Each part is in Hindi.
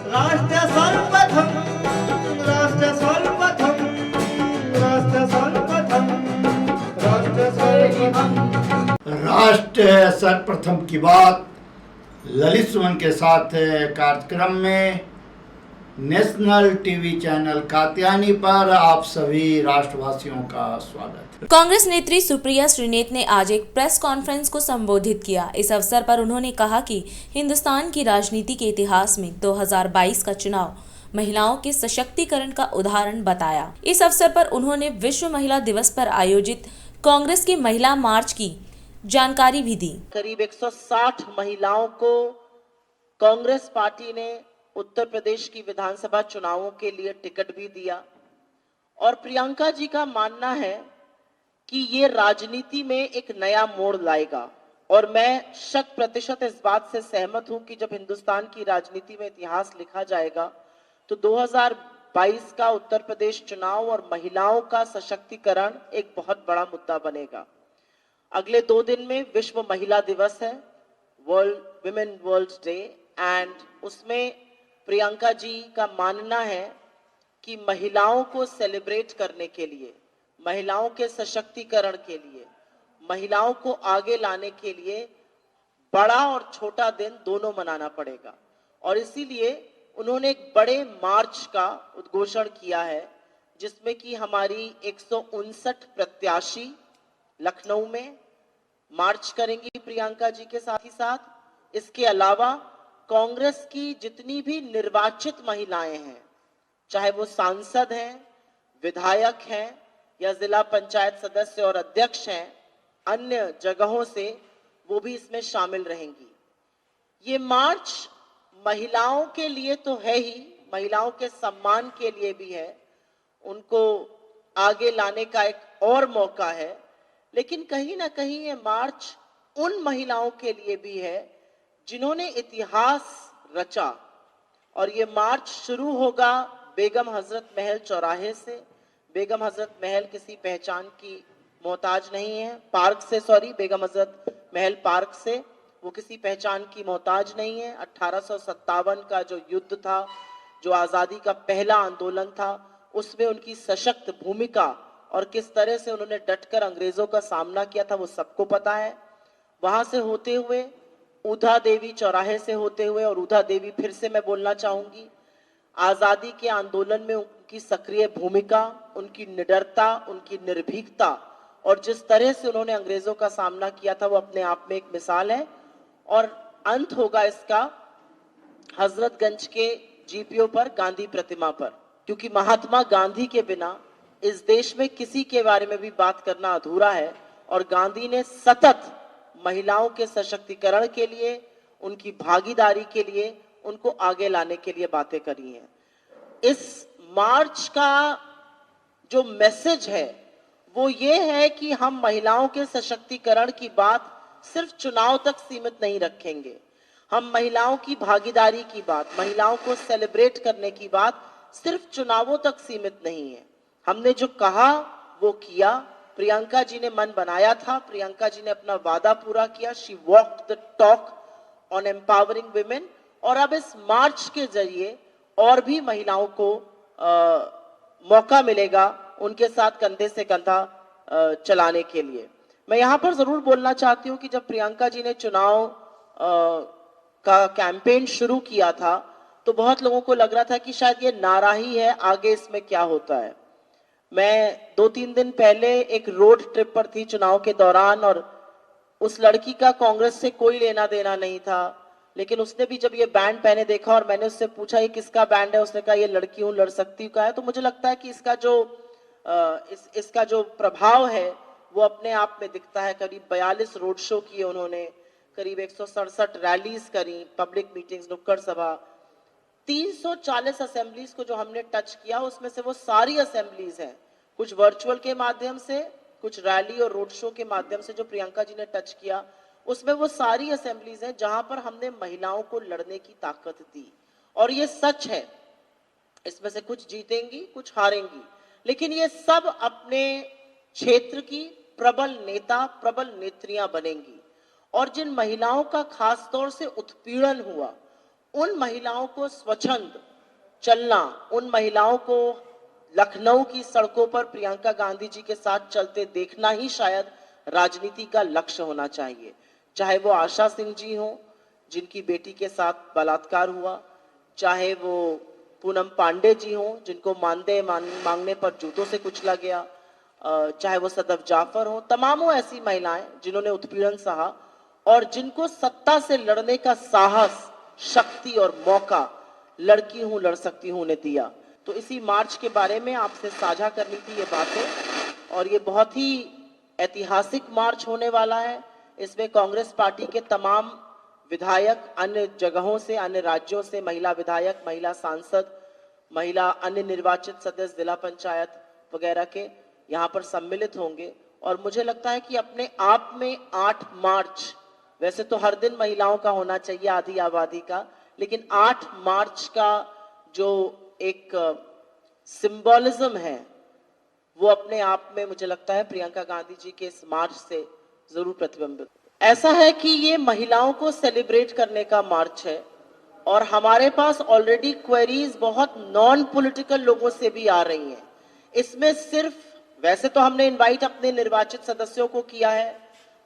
राष्ट्र सर्वप्रथम, राष्ट्र सर्वप्रथम, राष्ट्र सर्वप्रथम, राष्ट्र सर्वप्रथम। राष्ट्र सर्वप्रथम की बात ललित सुमन के साथ कार्यक्रम में नेशनल टीवी चैनल कात्यायनी पर आप सभी राष्ट्रवासियों का स्वागत है। कांग्रेस नेत्री सुप्रिया श्रीनेत ने आज एक प्रेस कॉन्फ्रेंस को संबोधित किया। इस अवसर पर उन्होंने कहा कि हिंदुस्तान की राजनीति के इतिहास में 2022 का चुनाव महिलाओं के सशक्तिकरण का उदाहरण बताया। इस अवसर पर उन्होंने विश्व महिला दिवस पर आयोजित कांग्रेस के महिला मार्च की जानकारी भी दी। करीब 160 महिलाओं को कांग्रेस पार्टी ने उत्तर प्रदेश की विधानसभा चुनावों के लिए टिकट भी दिया और प्रियंका जी का मानना है कि ये राजनीति में एक नया मोड़ लाएगा और मैं 100% इस बात से सहमत हूं कि जब हिंदुस्तान की राजनीति में इतिहास लिखा जाएगा तो 2022 का उत्तर प्रदेश चुनाव और महिलाओं का सशक्तिकरण एक बहुत बड़ा मुद्दा बनेगा। अगले 2 दिन में विश्व महिला दिवस है, world women world day, and उसमें प्रियंका जी का मानना है कि महिलाओं को सेलिब्रेट करने के लिए, महिलाओं के सशक्तिकरण के लिए, महिलाओं को आगे लाने के लिए बड़ा और छोटा दिन दोनों मनाना पड़ेगा और इसीलिए उन्होंने एक बड़े मार्च का उद्घोषण किया है जिसमें कि हमारी 159 प्रत्याशी लखनऊ में मार्च करेंगी प्रियंका जी के साथ ही साथ। इसके अलावा कांग्रेस की जितनी भी निर्वाचित महिलाएं हैं, चाहे वो सांसद हैं, विधायक हैं या जिला पंचायत सदस्य और अध्यक्ष हैं, अन्य जगहों से वो भी इसमें शामिल रहेंगी। ये मार्च महिलाओं के लिए तो है ही, महिलाओं के सम्मान के लिए भी है, उनको आगे लाने का एक और मौका है, लेकिन कहीं ना कहीं ये मार्च उन महिलाओं के लिए भी है जिन्होंने इतिहास रचा और ये मार्च शुरू होगा बेगम हजरत महल चौराहे से। बेगम हजरत महल किसी पहचान की मोहताज नहीं है, पार्क से, सॉरी, बेगम हजरत महल पार्क से, वो किसी पहचान की मोहताज नहीं है। 1857 का जो युद्ध था, जो आजादी का पहला आंदोलन था, उसमें उनकी सशक्त भूमिका और किस तरह से उन्होंने डटकर अंग्रेजों का सामना किया था वो सबको पता है। वहां से होते हुए ऊधा देवी चौराहे से होते हुए, और ऊधा देवी फिर से मैं बोलना चाहूंगी, आजादी के आंदोलन में उनकी सक्रिय भूमिका, उनकी निडरता, उनकी निर्भीकता और जिस तरह से उन्होंने अंग्रेजों का सामना किया था वो अपने आप में एक मिसाल है। और अंत होगा इसका हजरतगंज के जीपीओ पर, गांधी प्रतिमा पर, क्योंकि महात्मा गांधी के बिना इस देश में किसी के बारे में भी बात करना अधूरा है और गांधी ने सतत महिलाओं के सशक्तिकरण के लिए, उनकी भागीदारी के लिए, उनको आगे लाने के लिए बातें करी हैं। इस मार्च का जो मैसेज है वो ये है कि हम महिलाओं के सशक्तिकरण की बात सिर्फ चुनाव तक सीमित नहीं रखेंगे। हम महिलाओं की भागीदारी की बात, महिलाओं को सेलिब्रेट करने की बात सिर्फ चुनावों तक सीमित नहीं है। हमने जो कहा वो किया। प्रियंका जी ने मन बनाया था, प्रियंका जी ने अपना वादा पूरा किया। She walked the talk on empowering women और अब इस मार्च के जरिए और भी महिलाओं को मौका मिलेगा उनके साथ कंधे से कंधा चलाने के लिए। मैं यहाँ पर जरूर बोलना चाहती हूँ कि जब प्रियंका जी ने चुनाव का कैंपेन शुरू किया था तो बहुत लोगों को लग रहा था कि शायद ये नारा ही है, आगे इसमें क्या होता है। मैं 2-3 दिन पहले एक रोड ट्रिप पर थी चुनाव के दौरान और उस लड़की का कांग्रेस से कोई लेना देना नहीं था, लेकिन उसने भी जब ये बैंड पहने देखा और मैंने उससे पूछा ये किसका बैंड है, उसने कहा ये लड़की हूं, लड़ सकती हूं का है। तो मुझे लगता है कि इसका जो प्रभाव है वो अपने आप में दिखता है। करीब 42 रोड शो किए उन्होंने, करीब 167 रैलीज करी, पब्लिक मीटिंग्स, नुक्कड़ सभा, 340 असेंबलीज को जो हमने टच किया उसमें से वो सारी असेंबलीज हैं, कुछ वर्चुअल के माध्यम से, कुछ रैली और रोड शो के माध्यम से जो प्रियंका जी ने टच किया, उसमें वो सारी असेंबलीज हैं जहां पर हमने महिलाओं को लड़ने की ताकत दी। और ये सच है, इसमें से कुछ जीतेंगी, कुछ हारेंगी, लेकिन ये सब अपने क्षेत्र की प्रबल नेता, प्रबल नेत्रियां बनेंगी। और जिन महिलाओं का खास तौर से उत्पीड़न हुआ, उन महिलाओं को स्वच्छंद चलना, उन महिलाओं को लखनऊ की सड़कों पर प्रियंका गांधी जी के साथ चलते देखना ही शायद राजनीति का लक्ष्य होना चाहिए। चाहे वो आशा सिंह जी हो जिनकी बेटी के साथ बलात्कार हुआ, चाहे वो पूनम पांडे जी हो जिनको मानदेय मांगने पर जूतों से कुचला गया, चाहे वो सदफ जाफर हो, तमामों ऐसी महिलाएं जिन्होंने उत्पीड़न सहा और जिनको सत्ता से लड़ने का साहस, शक्ति और मौका लड़की हूं लड़ सकती हूं उन्हें दिया। तो इसी मार्च के बारे में आपसे साझा करनी थी ये बातें, और ये बहुत ही ऐतिहासिक मार्च होने वाला है। इसमें कांग्रेस पार्टी के तमाम विधायक अन्य जगहों से, अन्य राज्यों से, महिला विधायक, महिला सांसद, महिला अन्य निर्वाचित सदस्य, जिला पंचायत वगैरह के यहाँ पर सम्मिलित होंगे। और मुझे लगता है कि अपने आप में 8 मार्च, वैसे तो हर दिन महिलाओं का होना चाहिए आधी आबादी का, लेकिन 8 मार्च का जो एक सिंबोलिज्म है वो अपने आप में मुझे लगता है प्रियंका गांधी जी के इस मार्च से जरूर प्रतिबिंबित। ऐसा है कि ये महिलाओं को सेलिब्रेट करने का मार्च है और हमारे पास ऑलरेडी क्वेरीज बहुत नॉन पॉलिटिकल लोगों से भी आ रही हैं। इसमें सिर्फ, वैसे तो हमने इनवाइट अपने निर्वाचित सदस्यों को किया है,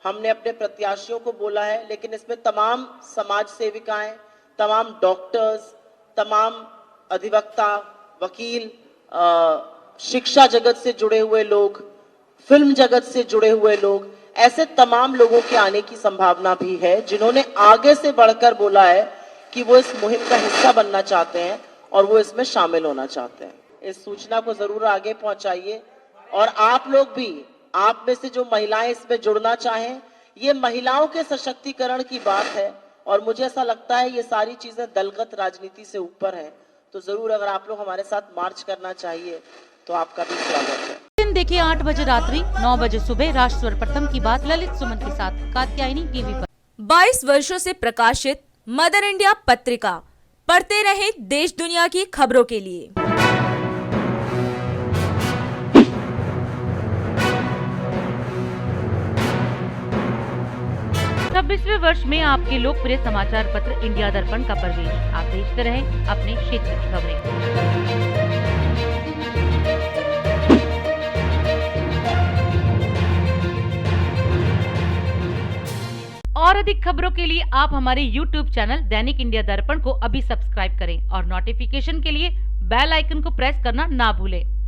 हमने अपने प्रत्याशियों को बोला है, लेकिन इसमें तमाम समाज सेविकाएं, तमाम डॉक्टर्स, तमाम अधिवक्ता, वकील, शिक्षा जगत से जुड़े हुए लोग, फिल्म जगत से जुड़े हुए लोग, ऐसे तमाम लोगों के आने की संभावना भी है जिन्होंने आगे से बढ़कर बोला है कि वो इस मुहिम का हिस्सा बनना चाहते हैं और वो इसमें शामिल होना चाहते हैं। इस सूचना को जरूर आगे पहुंचाइए और आप लोग भी, आप में से जो महिलाएं इसमें जुड़ना चाहें, ये महिलाओं के सशक्तिकरण की बात है और मुझे ऐसा लगता है ये सारी चीजें दलगत राजनीति से ऊपर है। तो जरूर अगर आप लोग हमारे साथ मार्च करना चाहिए तो आपका भी स्वागत है। दिन देखिए 8 बजे रात्रि, 9 बजे सुबह राष्ट्र सर्वप्रथम की बात ललित सुमन के साथ कात्यायनी टीवी पर। 22 वर्षों से प्रकाशित मदर इंडिया पत्रिका, पढ़ते रहे देश दुनिया की खबरों के लिए। 26वें वर्ष में आपके लोकप्रिय समाचार पत्र इंडिया दर्पण का प्रवेश। आप देखते रहे अपने क्षेत्र की खबरें। और अधिक खबरों के लिए आप हमारे YouTube चैनल दैनिक इंडिया दर्पण को अभी सब्सक्राइब करें और नोटिफिकेशन के लिए बेल आइकन को प्रेस करना ना भूलें।